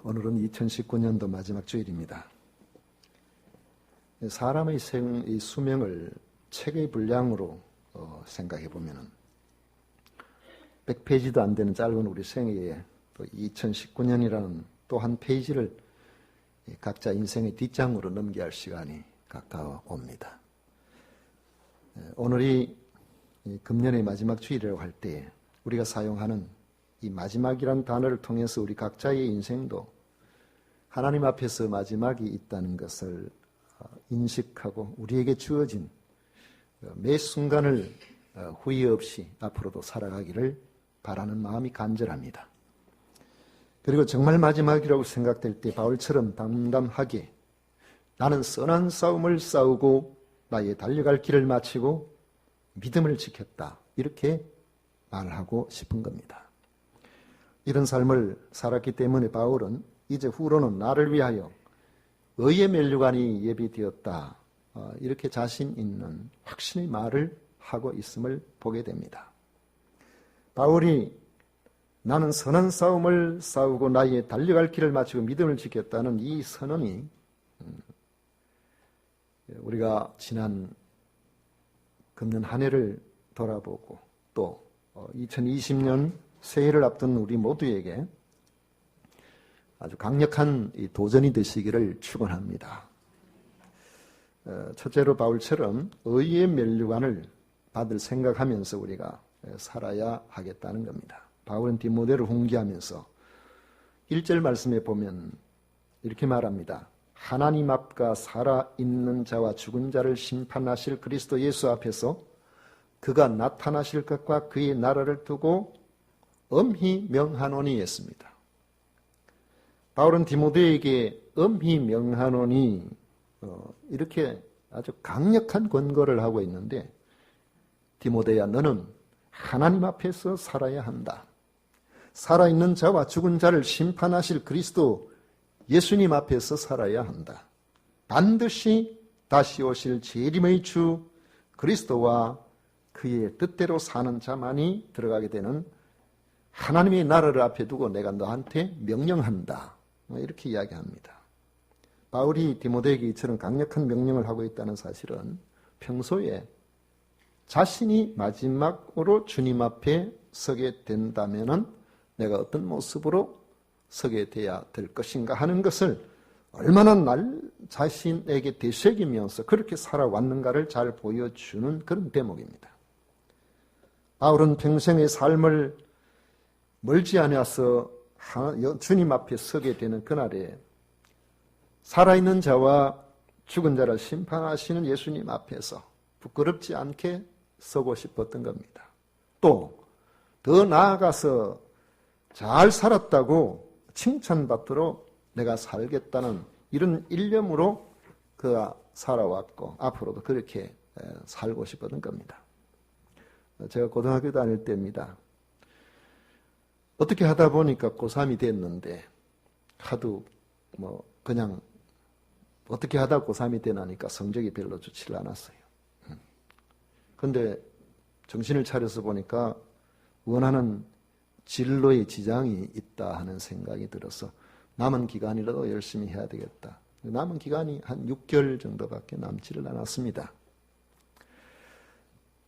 오늘은 2019년도 마지막 주일입니다. 사람의 이 수명을 책의 분량으로 생각해 보면 100페이지도 안 되는 짧은 우리 생애에 또 2019년이라는 또 한 페이지를 각자 인생의 뒷장으로 넘겨야 할 시간이 가까워 옵니다. 오늘이 금년의 마지막 주일이라고 할 때 우리가 사용하는 이 마지막이라는 단어를 통해서 우리 각자의 인생도 하나님 앞에서 마지막이 있다는 것을 인식하고 우리에게 주어진 매 순간을 후회 없이 앞으로도 살아가기를 바라는 마음이 간절합니다. 그리고 정말 마지막이라고 생각될 때 바울처럼 담담하게 나는 선한 싸움을 싸우고 나의 달려갈 길을 마치고 믿음을 지켰다. 이렇게 말하고 싶은 겁니다. 이런 삶을 살았기 때문에 바울은 이제 후로는 나를 위하여 의의 면류관이 예비되었다. 이렇게 자신 있는 확신의 말을 하고 있음을 보게 됩니다. 바울이 나는 선한 싸움을 싸우고 나의 달려갈 길을 마치고 믿음을 지켰다는 이 선언이 우리가 지난 금년 한 해를 돌아보고 또 2020년 새해를 앞둔 우리 모두에게 아주 강력한 도전이 되시기를 축원합니다. 첫째로 바울처럼 의의 면류관을 받을 생각하면서 우리가 살아야 하겠다는 겁니다. 바울은 디모데를 훈계하면서 1절 말씀에 보면 이렇게 말합니다. 하나님 앞과 살아있는 자와 죽은 자를 심판하실 그리스도 예수 앞에서 그가 나타나실 것과 그의 나라를 두고 엄히 명하노니 했습니다. 바울은 디모데에게 엄히 명하노니 이렇게 아주 강력한 권고를 하고 있는데 디모데야 너는 하나님 앞에서 살아야 한다. 살아있는 자와 죽은 자를 심판하실 그리스도 예수님 앞에서 살아야 한다. 반드시 다시 오실 재림의 주 그리스도와 그의 뜻대로 사는 자만이 들어가게 되는 하나님의 나라를 앞에 두고 내가 너한테 명령한다. 이렇게 이야기합니다. 바울이 디모데에게 이처럼 강력한 명령을 하고 있다는 사실은 평소에 자신이 마지막으로 주님 앞에 서게 된다면은 내가 어떤 모습으로 서게 돼야 될 것인가 하는 것을 얼마나 날 자신에게 되새기면서 그렇게 살아왔는가를 잘 보여주는 그런 대목입니다. 바울은 평생의 삶을 멀지 않아서 주님 앞에 서게 되는 그날에 살아있는 자와 죽은 자를 심판하시는 예수님 앞에서 부끄럽지 않게 서고 싶었던 겁니다. 또 더 나아가서 잘 살았다고 칭찬받도록 내가 살겠다는 이런 일념으로 그가 살아왔고 앞으로도 그렇게 살고 싶었던 겁니다. 제가 고등학교 다닐 때입니다. 어떻게 하다 보니까 고3이 됐는데 하도 그냥 어떻게 하다 고3이 되나니까 성적이 별로 좋지를 않았어요. 그런데 정신을 차려서 보니까 원하는 진로의 지장이 있다 하는 생각이 들어서 남은 기간이라도 열심히 해야 되겠다. 남은 기간이 한 6개월 정도밖에 남지를 않았습니다.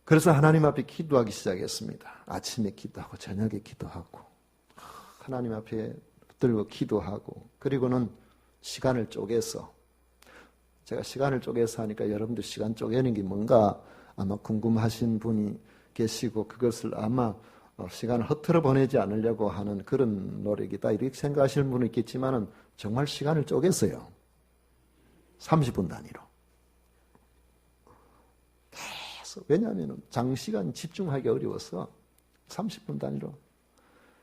그래서 하나님 앞에 기도하기 시작했습니다. 아침에 기도하고 저녁에 기도하고 하나님 앞에 붙들고 기도하고 그리고는 시간을 쪼개서 제가 시간을 쪼개서 하니까 여러분들 시간 쪼개는 게 뭔가 아마 궁금하신 분이 계시고 그것을 아마 시간을 허투루 보내지 않으려고 하는 그런 노력이다 이렇게 생각하시는 분은 있겠지만은 정말 시간을 쪼갰어요. 30분 단위로. 계속 왜냐하면 장시간 집중하기 어려워서 30분 단위로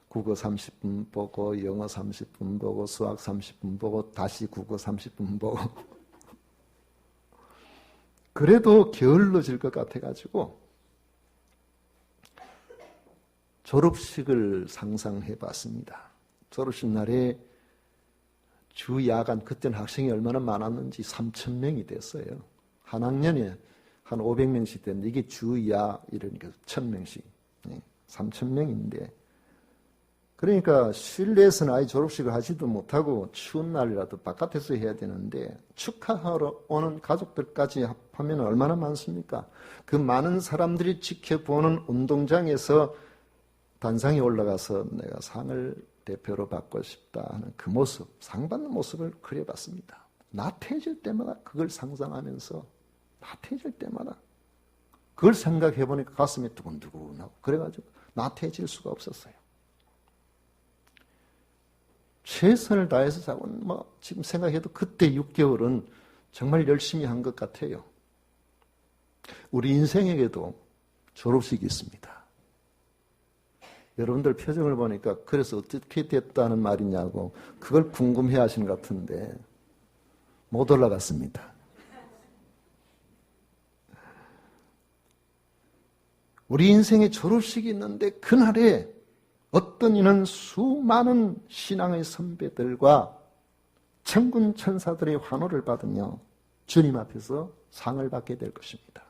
국어 30분 보고 영어 30분 보고 수학 30분 보고 다시 국어 30분 보고 그래도 게을러질 것 같아가지고 졸업식을 상상해 봤습니다. 졸업식 날에 주 야간, 그때는 학생이 얼마나 많았는지 3,000명이 됐어요. 한 학년에 한 500명씩 됐는데 이게 주야 이러니까 1,000명씩 3,000명인데 그러니까 실내에서는 아예 졸업식을 하지도 못하고 추운 날이라도 바깥에서 해야 되는데 축하하러 오는 가족들까지 합하면 얼마나 많습니까? 그 많은 사람들이 지켜보는 운동장에서 단상에 올라가서 내가 상을 대표로 받고 싶다 하는 그 모습, 상 받는 모습을 그려봤습니다. 나태해질 때마다 그걸 상상하면서 나태해질 때마다 그걸 생각해보니까 가슴이 두근두근하고 그래가지고 나태해질 수가 없었어요. 최선을 다해서 자고 지금 생각해도 그때 6개월은 정말 열심히 한 것 같아요. 우리 인생에게도 졸업식이 있습니다. 여러분들 표정을 보니까 그래서 어떻게 됐다는 말이냐고 그걸 궁금해 하시는 것 같은데 못 올라갔습니다. 우리 인생에 졸업식이 있는데 그날에 어떤 이는 수많은 신앙의 선배들과 천군 천사들의 환호를 받으며 주님 앞에서 상을 받게 될 것입니다.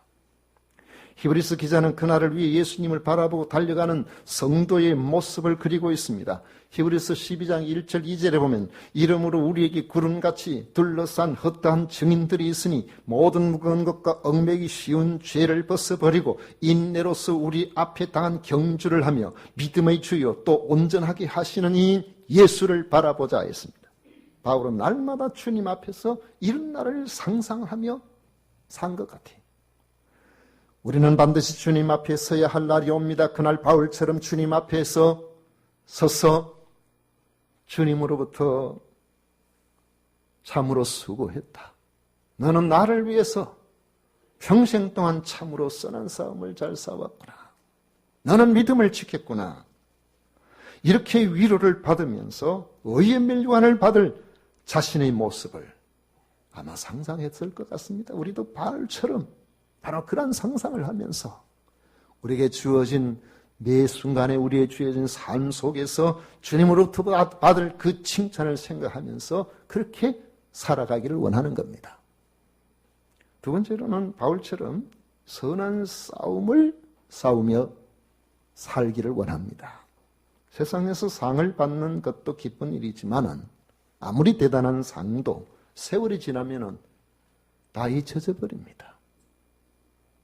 히브리서 기자는 그날을 위해 예수님을 바라보고 달려가는 성도의 모습을 그리고 있습니다. 히브리서 12장 1절 2절에 보면 이름으로 우리에게 구름같이 둘러싼 헛다한 증인들이 있으니 모든 무거운 것과 얽매기 쉬운 죄를 벗어버리고 인내로서 우리 앞에 당한 경주를 하며 믿음의 주요 또 온전하게 하시는 이 예수를 바라보자 했습니다. 바울은 날마다 주님 앞에서 이런 날을 상상하며 산 것 같아요. 우리는 반드시 주님 앞에 서야 할 날이 옵니다. 그날 바울처럼 주님 앞에서 서서 주님으로부터 참으로 수고했다. 너는 나를 위해서 평생 동안 참으로 선한 싸움을 잘 싸웠구나. 너는 믿음을 지켰구나. 이렇게 위로를 받으면서 의의 멸관을 받을 자신의 모습을 아마 상상했을 것 같습니다. 우리도 바울처럼 바로 그런 상상을 하면서 우리에게 주어진 매 순간에 우리에게 주어진 삶 속에서 주님으로부터 받을 그 칭찬을 생각하면서 그렇게 살아가기를 원하는 겁니다. 두 번째로는 바울처럼 선한 싸움을 싸우며 살기를 원합니다. 세상에서 상을 받는 것도 기쁜 일이지만은 아무리 대단한 상도 세월이 지나면은 다 잊혀져 버립니다.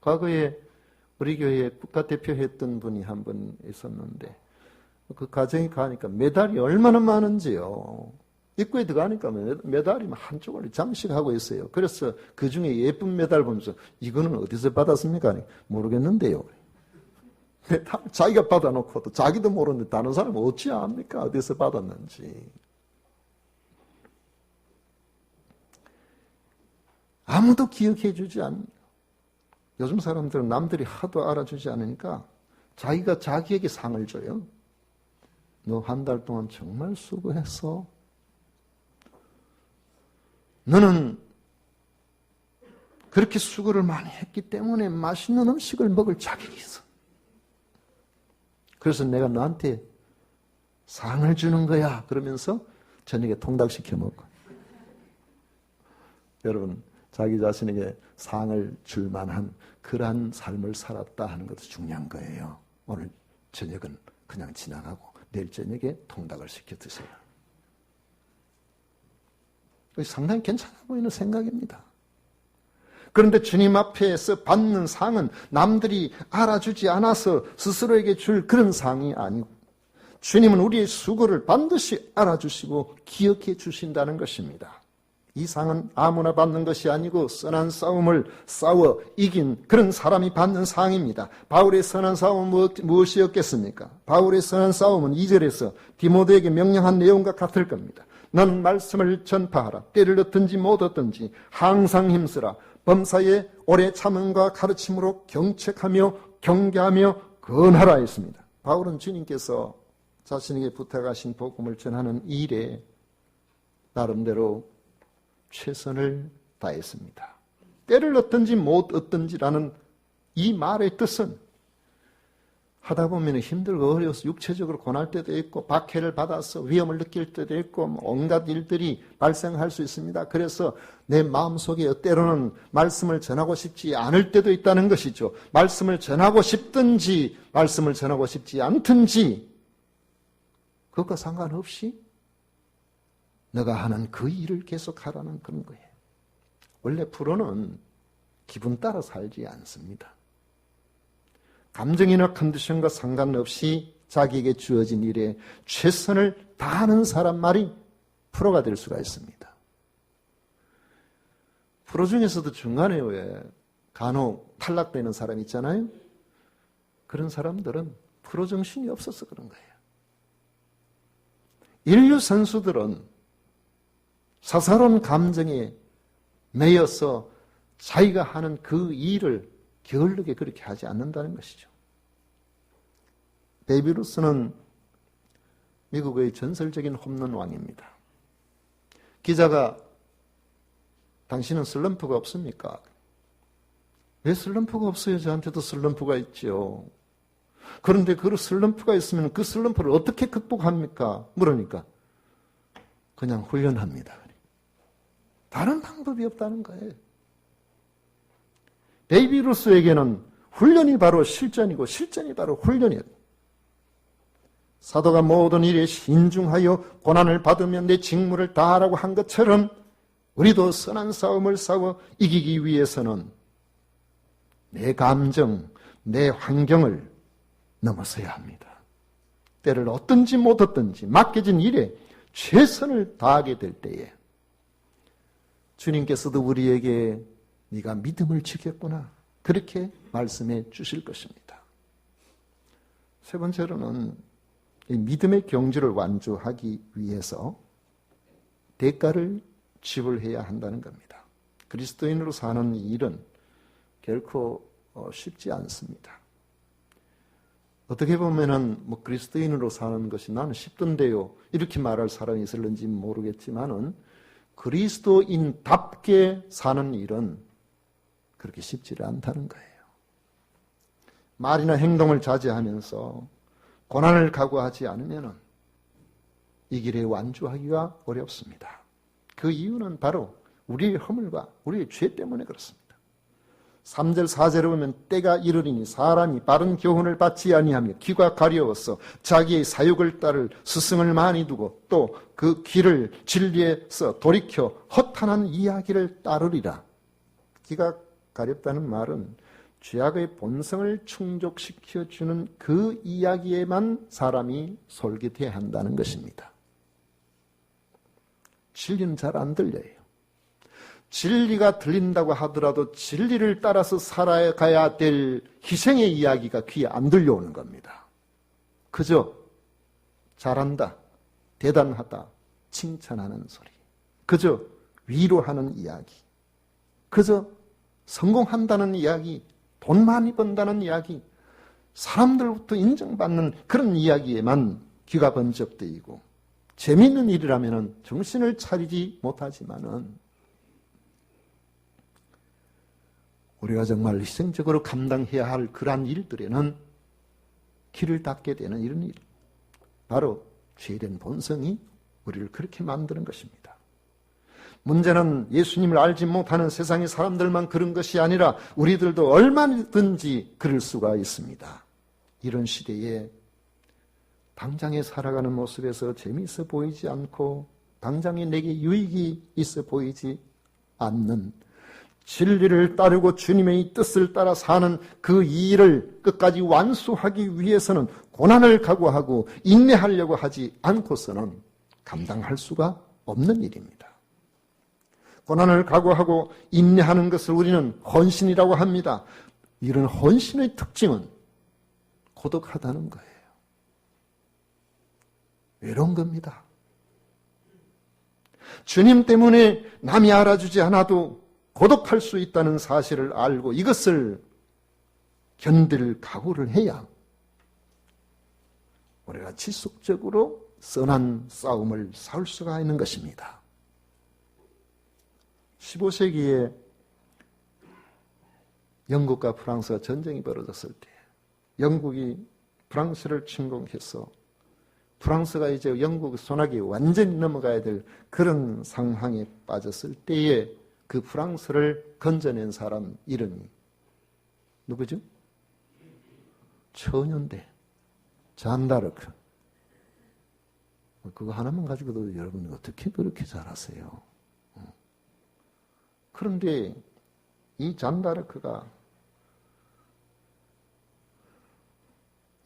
과거에 우리 교회에 국가대표 했던 분이 한 분 있었는데 그 가정에 가니까 메달이 얼마나 많은지요. 입구에 들어가니까 메달이 한쪽을 장식하고 있어요. 그래서 그 중에 예쁜 메달 보면서 이거는 어디서 받았습니까? 모르겠는데요. 자기가 받아놓고도 자기도 모르는데 다른 사람은 어찌 압니까? 어디서 받았는지. 아무도 기억해 주지 않습니다. 요즘 사람들은 남들이 하도 알아주지 않으니까 자기가 자기에게 상을 줘요. 너 한 달 동안 정말 수고했어. 너는 그렇게 수고를 많이 했기 때문에 맛있는 음식을 먹을 자격이 있어. 그래서 내가 너한테 상을 주는 거야. 그러면서 저녁에 통닭시켜 먹고. 여러분, 자기 자신에게 상을 줄 만한 그러한 삶을 살았다 하는 것도 중요한 거예요. 오늘 저녁은 그냥 지나가고 내일 저녁에 통닭을 시켜 드세요. 상당히 괜찮아 보이는 생각입니다. 그런데 주님 앞에서 받는 상은 남들이 알아주지 않아서 스스로에게 줄 그런 상이 아니고 주님은 우리의 수고를 반드시 알아주시고 기억해 주신다는 것입니다. 이 상은 아무나 받는 것이 아니고 선한 싸움을 싸워 이긴 그런 사람이 받는 상입니다. 바울의 선한 싸움은 무엇이었겠습니까? 바울의 선한 싸움은 2절에서 디모데에게 명령한 내용과 같을 겁니다. 넌 말씀을 전파하라. 때를 얻든지 못 얻든지 항상 힘쓰라. 범사에 오래 참음과 가르침으로 경책하며 경계하며 건하라 했습니다. 바울은 주님께서 자신에게 부탁하신 복음을 전하는 일에 나름대로 최선을 다했습니다. 때를 얻든지 못 얻든지라는 이 말의 뜻은 하다 보면 힘들고 어려워서 육체적으로 고날 때도 있고 박해를 받아서 위험을 느낄 때도 있고 온갖 일들이 발생할 수 있습니다. 그래서 내 마음속에 때로는 말씀을 전하고 싶지 않을 때도 있다는 것이죠. 말씀을 전하고 싶든지 말씀을 전하고 싶지 않든지 그것과 상관없이 너가 하는 그 일을 계속하라는 그런 거예요. 원래 프로는 기분 따라 살지 않습니다. 감정이나 컨디션과 상관없이 자기에게 주어진 일에 최선을 다하는 사람만이 프로가 될 수가 있습니다. 프로 중에서도 중간에 왜 간혹 탈락되는 사람 있잖아요. 그런 사람들은 프로 정신이 없어서 그런 거예요. 인류 선수들은 사사로운 감정에 매여서 자기가 하는 그 일을 게을르게 그렇게 하지 않는다는 것이죠. 베이비 루스는 미국의 전설적인 홈런 왕입니다. 기자가 당신은 슬럼프가 없습니까? 왜 슬럼프가 없어요? 저한테도 슬럼프가 있죠. 그런데 그 슬럼프가 있으면 그 슬럼프를 어떻게 극복합니까? 물으니까 그냥 훈련합니다. 다른 방법이 없다는 거예요. 베이비 루스에게는 훈련이 바로 실전이고 실전이 바로 훈련이에요. 사도가 모든 일에 신중하여 고난을 받으면 내 직무를 다하라고 한 것처럼 우리도 선한 싸움을 싸워 이기기 위해서는 내 감정, 내 환경을 넘어서야 합니다. 때를 얻든지 못 얻든지 맡겨진 일에 최선을 다하게 될 때에 주님께서도 우리에게 네가 믿음을 지켰구나 그렇게 말씀해 주실 것입니다. 세 번째로는 이 믿음의 경주를 완주하기 위해서 대가를 지불해야 한다는 겁니다. 그리스도인으로 사는 일은 결코 쉽지 않습니다. 어떻게 보면은 그리스도인으로 사는 것이 나는 쉽던데요 이렇게 말할 사람이 있을는지 모르겠지만은 그리스도인답게 사는 일은 그렇게 쉽지를 않다는 거예요. 말이나 행동을 자제하면서 고난을 각오하지 않으면 이 길에 완주하기가 어렵습니다. 그 이유는 바로 우리의 허물과 우리의 죄 때문에 그렇습니다. 3절 4절에 보면 때가 이르리니 사람이 바른 교훈을 받지 아니하며 귀가 가려워서 자기의 사욕을 따를 스승을 많이 두고 또 그 귀를 진리에서 돌이켜 허탄한 이야기를 따르리라. 귀가 가렵다는 말은 죄악의 본성을 충족시켜주는 그 이야기에만 사람이 솔깃해야 한다는 것입니다. 진리는 잘 안 들려요. 진리가 들린다고 하더라도 진리를 따라서 살아가야 될 희생의 이야기가 귀에 안 들려오는 겁니다. 그저 잘한다, 대단하다, 칭찬하는 소리, 그저 위로하는 이야기, 그저 성공한다는 이야기, 돈 많이 번다는 이야기, 사람들부터 인정받는 그런 이야기에만 귀가 번쩍대이고 재미있는 일이라면 정신을 차리지 못하지만은 우리가 정말 희생적으로 감당해야 할 그러한 일들에는 귀를 닫게 되는 이런 일, 바로 죄된 본성이 우리를 그렇게 만드는 것입니다. 문제는 예수님을 알지 못하는 세상의 사람들만 그런 것이 아니라 우리들도 얼마든지 그럴 수가 있습니다. 이런 시대에 당장에 살아가는 모습에서 재미있어 보이지 않고 당장에 내게 유익이 있어 보이지 않는 진리를 따르고 주님의 뜻을 따라 사는 그 일을 끝까지 완수하기 위해서는 고난을 각오하고 인내하려고 하지 않고서는 감당할 수가 없는 일입니다. 고난을 각오하고 인내하는 것을 우리는 헌신이라고 합니다. 이런 헌신의 특징은 고독하다는 거예요. 외로운 겁니다. 주님 때문에 남이 알아주지 않아도 고독할 수 있다는 사실을 알고 이것을 견딜 각오를 해야 우리가 지속적으로 선한 싸움을 싸울 수가 있는 것입니다. 15세기에 영국과 프랑스가 전쟁이 벌어졌을 때 영국이 프랑스를 침공해서 프랑스가 이제 영국 손아귀에 완전히 넘어가야 될 그런 상황에 빠졌을 때에 그 프랑스를 건져낸 사람 이름이 누구죠? 처녀인데 잔다르크. 그거 하나만 가지고도 여러분 어떻게 그렇게 잘하세요? 그런데 이 잔다르크가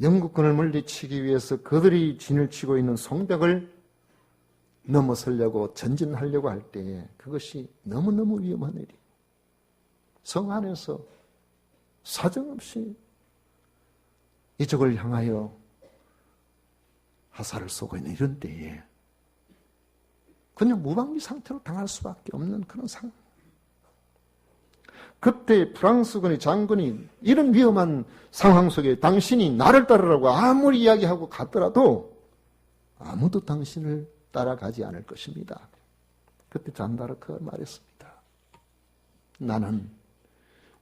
영국군을 물리치기 위해서 그들이 진을 치고 있는 성벽을 넘어서려고 전진하려고 할 때에 그것이 너무너무 위험한 일이. 성 안에서 사정없이 이쪽을 향하여 화살을 쏘고 있는 이런 때에 그냥 무방비 상태로 당할 수밖에 없는 그런 상황. 그때 프랑스군의 장군이 이런 위험한 상황 속에 당신이 나를 따르라고 아무리 이야기하고 갔더라도 아무도 당신을 따라가지 않을 것입니다. 그때 잔다르크가 말했습니다. 나는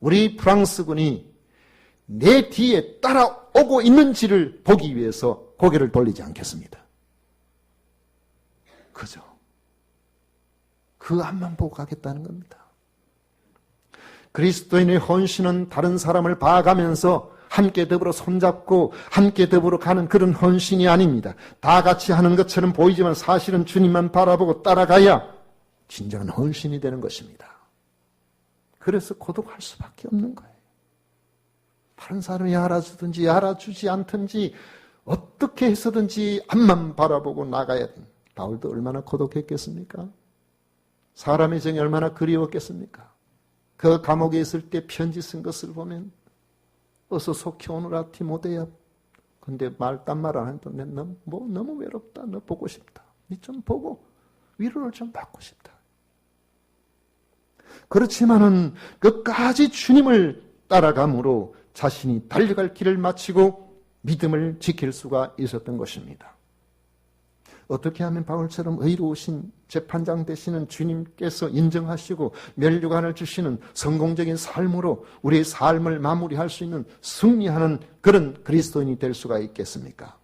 우리 프랑스군이 내 뒤에 따라오고 있는지를 보기 위해서 고개를 돌리지 않겠습니다. 그죠? 그 앞만 보고 가겠다는 겁니다. 그리스도인의 헌신은 다른 사람을 봐가면서 함께 더불어 손잡고 함께 더불어 가는 그런 헌신이 아닙니다. 다 같이 하는 것처럼 보이지만 사실은 주님만 바라보고 따라가야 진정한 헌신이 되는 것입니다. 그래서 고독할 수밖에 없는 거예요. 다른 사람이 알아주든지 알아주지 않든지 어떻게 해서든지 앞만 바라보고 나가야 됩니다. 바울도 얼마나 고독했겠습니까? 사람의 정이 얼마나 그리웠겠습니까? 그 감옥에 있을 때 편지 쓴 것을 보면 어서 속히 오너라 디모데야. 근데 딴 말 안 해도 너무 외롭다. 너 보고 싶다. 니 좀 보고 위로를 좀 받고 싶다. 그렇지만은 끝까지 주님을 따라감으로 자신이 달려갈 길을 마치고 믿음을 지킬 수가 있었던 것입니다. 어떻게 하면 바울처럼 의로우신 재판장 되시는 주님께서 인정하시고 면류관을 주시는 성공적인 삶으로 우리의 삶을 마무리할 수 있는 승리하는 그런 그리스도인이 될 수가 있겠습니까?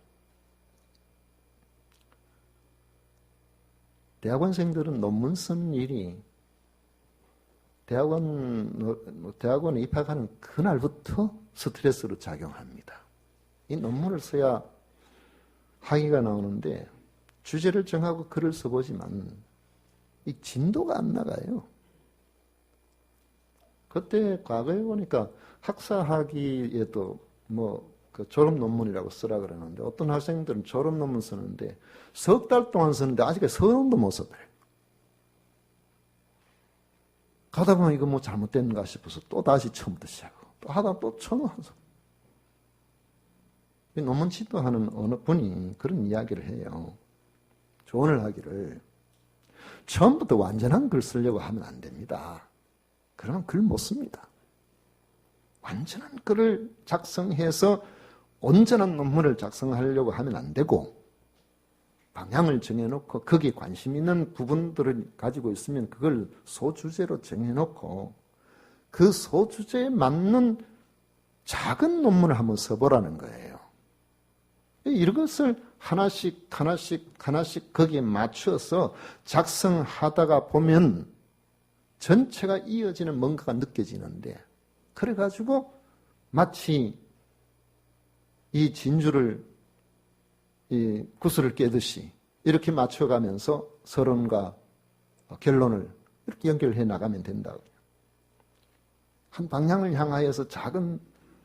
대학원생들은 논문 쓰는 일이 대학원에 입학하는 그날부터 스트레스로 작용합니다. 이 논문을 써야 학위가 나오는데 주제를 정하고 글을 써보지만 이 진도가 안 나가요. 그때 과거에 보니까 학사학위에도 그 졸업 논문이라고 쓰라 그러는데 어떤 학생들은 졸업 논문 쓰는데 석 달 동안 쓰는데 아직까지 서론도 못 썼대요. 가다 보면 이거 잘못됐는가 싶어서 또 다시 처음부터 시작하고 또 하다 또 쳐놓아서 논문 지도하는 어느 분이 그런 이야기를 해요. 조언을 하기를 처음부터 완전한 글 쓰려고 하면 안 됩니다. 그러면 글 못 씁니다. 완전한 글을 작성해서 온전한 논문을 작성하려고 하면 안 되고 방향을 정해놓고 거기에 관심 있는 부분들을 가지고 있으면 그걸 소주제로 정해놓고 그 소주제에 맞는 작은 논문을 한번 써보라는 거예요. 이것을 하나씩 거기에 맞춰서 작성하다가 보면 전체가 이어지는 뭔가가 느껴지는데 그래가지고 마치 이 진주를 이 구슬을 깨듯이 이렇게 맞춰가면서 서론과 결론을 이렇게 연결해 나가면 된다고요. 한 방향을 향하여서 작은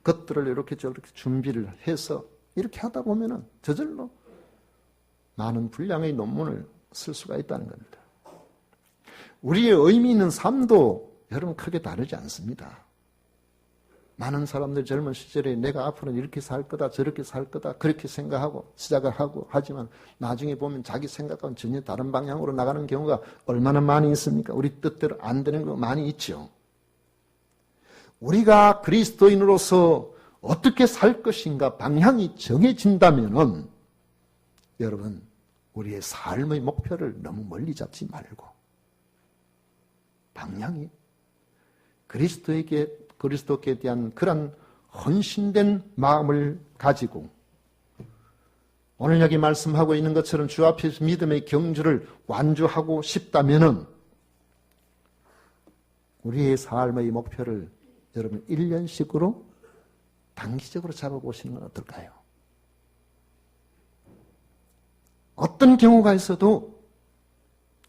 것들을 이렇게 저렇게 준비를 해서 이렇게 하다 보면은 저절로 많은 분량의 논문을 쓸 수가 있다는 겁니다. 우리의 의미 있는 삶도 여러분 크게 다르지 않습니다. 많은 사람들 젊은 시절에 내가 앞으로는 이렇게 살 거다 저렇게 살 거다 그렇게 생각하고 시작을 하고 하지만 나중에 보면 자기 생각과는 전혀 다른 방향으로 나가는 경우가 얼마나 많이 있습니까? 우리 뜻대로 안 되는 거 많이 있죠. 우리가 그리스도인으로서 어떻게 살 것인가 방향이 정해진다면은 여러분 우리의 삶의 목표를 너무 멀리 잡지 말고 방향이 그리스도께 대한 그런 헌신된 마음을 가지고 오늘 여기 말씀하고 있는 것처럼 주 앞에서 믿음의 경주를 완주하고 싶다면은 우리의 삶의 목표를 여러분 1년씩으로 단기적으로 잡아보시는 건 어떨까요? 어떤 경우가 있어도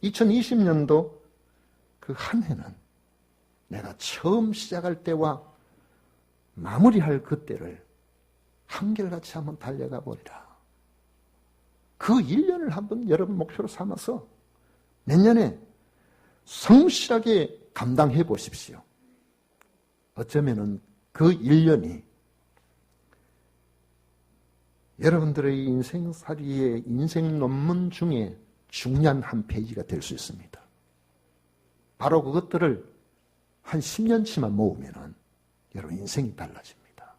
2020년도 그 한 해는 내가 처음 시작할 때와 마무리할 그때를 한결같이 한번 달려가 보리라. 그 1년을 한번 여러분 목표로 삼아서 내년에 성실하게 감당해 보십시오. 어쩌면은 그 1년이 여러분들의 인생살이의 인생 논문 중에 중요한 한 페이지가 될 수 있습니다. 바로 그것들을 한 10년치만 모으면은 여러분 인생이 달라집니다.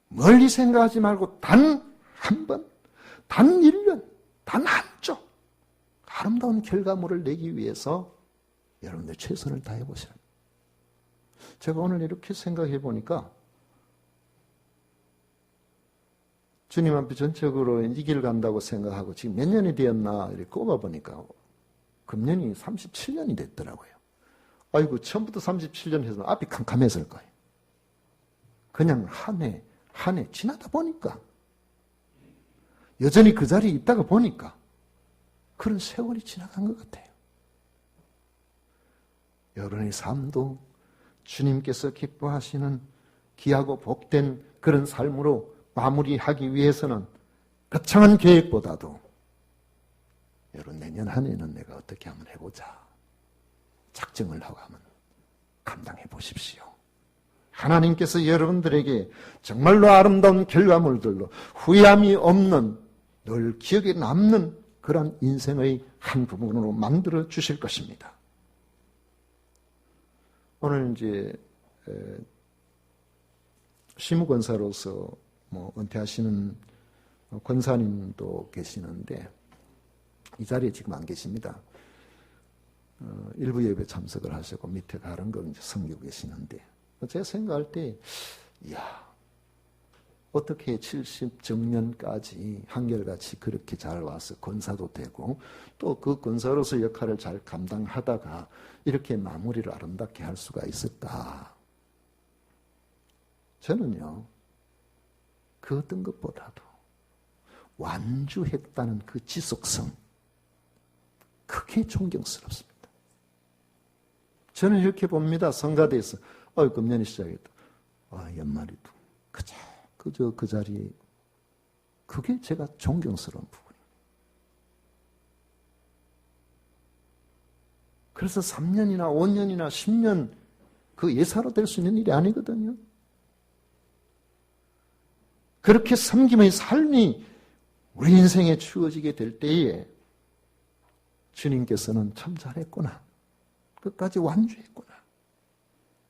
멀리 생각하지 말고 단 한 번, 단 1년, 단 한쪽 아름다운 결과물을 내기 위해서 여러분들 최선을 다해 보시라. 제가 오늘 이렇게 생각해 보니까 주님 앞에 전적으로 이 길 간다고 생각하고 지금 몇 년이 되었나 이렇게 꼽아보니까 금년이 37년이 됐더라고요. 아이고 처음부터 37년 해서 앞이 캄캄했을 거예요. 그냥 한 해 지나다 보니까 여전히 그 자리에 있다가 보니까 그런 세월이 지나간 것 같아요. 여러분의 삶도 주님께서 기뻐하시는 귀하고 복된 그런 삶으로 마무리하기 위해서는 거창한 계획보다도 여러분 내년 한 해는 내가 어떻게 한번 해보자 작정을 하고 한번 감당해 보십시오. 하나님께서 여러분들에게 정말로 아름다운 결과물들로 후회함이 없는 늘 기억에 남는 그런 인생의 한 부분으로 만들어 주실 것입니다. 오늘 이제 시무권사로서 은퇴하시는 권사님도 계시는데 이 자리에 지금 안 계십니다. 일부 예배 참석을 하시고 밑에 다른 거 이제 섬기고 계시는데 제가 생각할 때 이야 어떻게 70정년까지 한결같이 그렇게 잘 와서 권사도 되고 또 그 권사로서 역할을 잘 감당하다가 이렇게 마무리를 아름답게 할 수가 있을까? 저는요 그 어떤 것보다도 완주했다는 그 지속성 그게 존경스럽습니다. 저는 이렇게 봅니다. 성가대에서 금년이 시작했다. 연말이도 그저 그 자리에 그게 제가 존경스러운 부분입니다. 그래서 3년이나 5년이나 10년 그 예사로 될 수 있는 일이 아니거든요. 그렇게 섬김의 삶이 우리 인생에 주어지게 될 때에 주님께서는 참 잘했구나. 끝까지 완주했구나.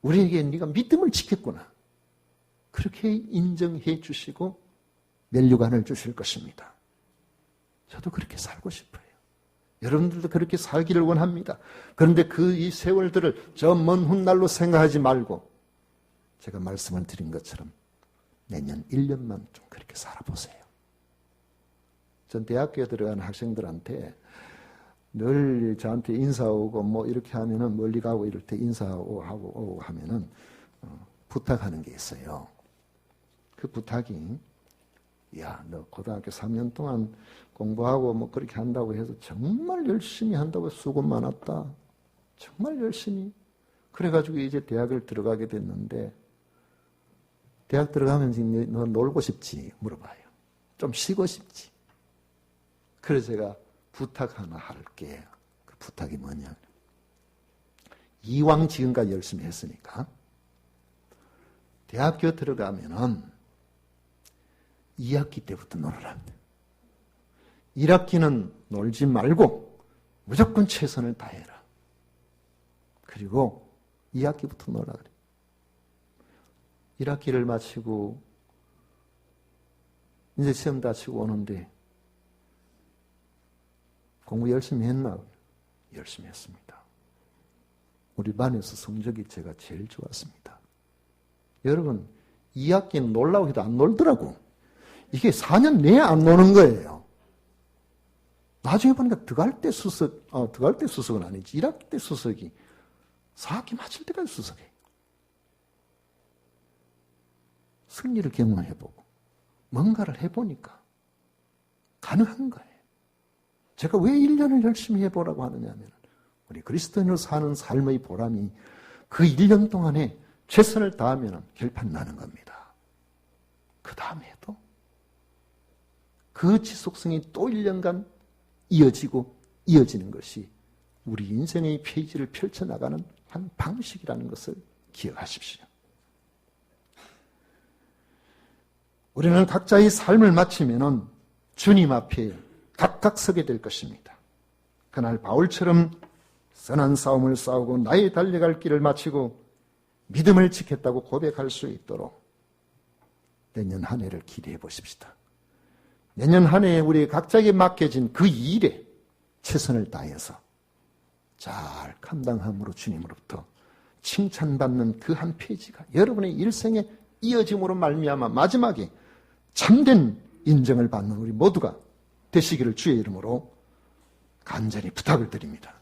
우리에게 네가 믿음을 지켰구나. 그렇게 인정해 주시고 면류관을 주실 것입니다. 저도 그렇게 살고 싶어요. 여러분들도 그렇게 살기를 원합니다. 그런데 이 세월들을 저 먼 훗날로 생각하지 말고 제가 말씀을 드린 것처럼 내년 1년만 좀 그렇게 살아보세요. 전 대학교에 들어가는 학생들한테 늘 저한테 인사 오고 이렇게 하면은 멀리 가고 이럴 때 인사하고 하고 하면은 부탁하는 게 있어요. 그 부탁이 야, 너 고등학교 3년 동안 공부하고 그렇게 한다고 해서 정말 열심히 한다고 수고 많았다. 정말 열심히. 그래가지고 이제 대학을 들어가게 됐는데 대학 들어가면서 너 놀고 싶지? 물어봐요. 좀 쉬고 싶지? 그래서 제가 부탁 하나 할게. 그 부탁이 뭐냐? 이왕 지금까지 열심히 했으니까 대학교 들어가면은 2학기 때부터 놀아라. 1학기는 놀지 말고 무조건 최선을 다해라. 그리고 2학기부터 놀아 그래. 1학기를 마치고 이제 시험 다 치고 오는데 공부 열심히 했나? 열심히 했습니다. 우리 반에서 성적이 제가 제일 좋았습니다. 여러분 2학기는 놀라고 해도 안 놀더라고. 이게 4년 내에 안 노는 거예요. 나중에 보니까 들어갈 때 수석은 아니지. 1학기 때 수석이 4학기 마칠 때까지 수석해. 승리를 경험해보고 뭔가를 해보니까 가능한 거예요. 제가 왜 1년을 열심히 해보라고 하느냐 하면 우리 그리스도인으로 사는 삶의 보람이 그 1년 동안에 최선을 다하면 결판 나는 겁니다. 그 다음에도 그 지속성이 또 1년간 이어지고 이어지는 것이 우리 인생의 페이지를 펼쳐나가는 한 방식이라는 것을 기억하십시오. 우리는 각자의 삶을 마치면 주님 앞에 각각 서게 될 것입니다. 그날 바울처럼 선한 싸움을 싸우고 나의 달려갈 길을 마치고 믿음을 지켰다고 고백할 수 있도록 내년 한 해를 기대해 보십시다. 내년 한 해에 우리 각자에게 맡겨진 그 일에 최선을 다해서 잘 감당함으로 주님으로부터 칭찬받는 그 한 페이지가 여러분의 일생의 이어짐으로 말미암아 마지막에 참된 인정을 받는 우리 모두가 되시기를 주의 이름으로 간절히 부탁을 드립니다.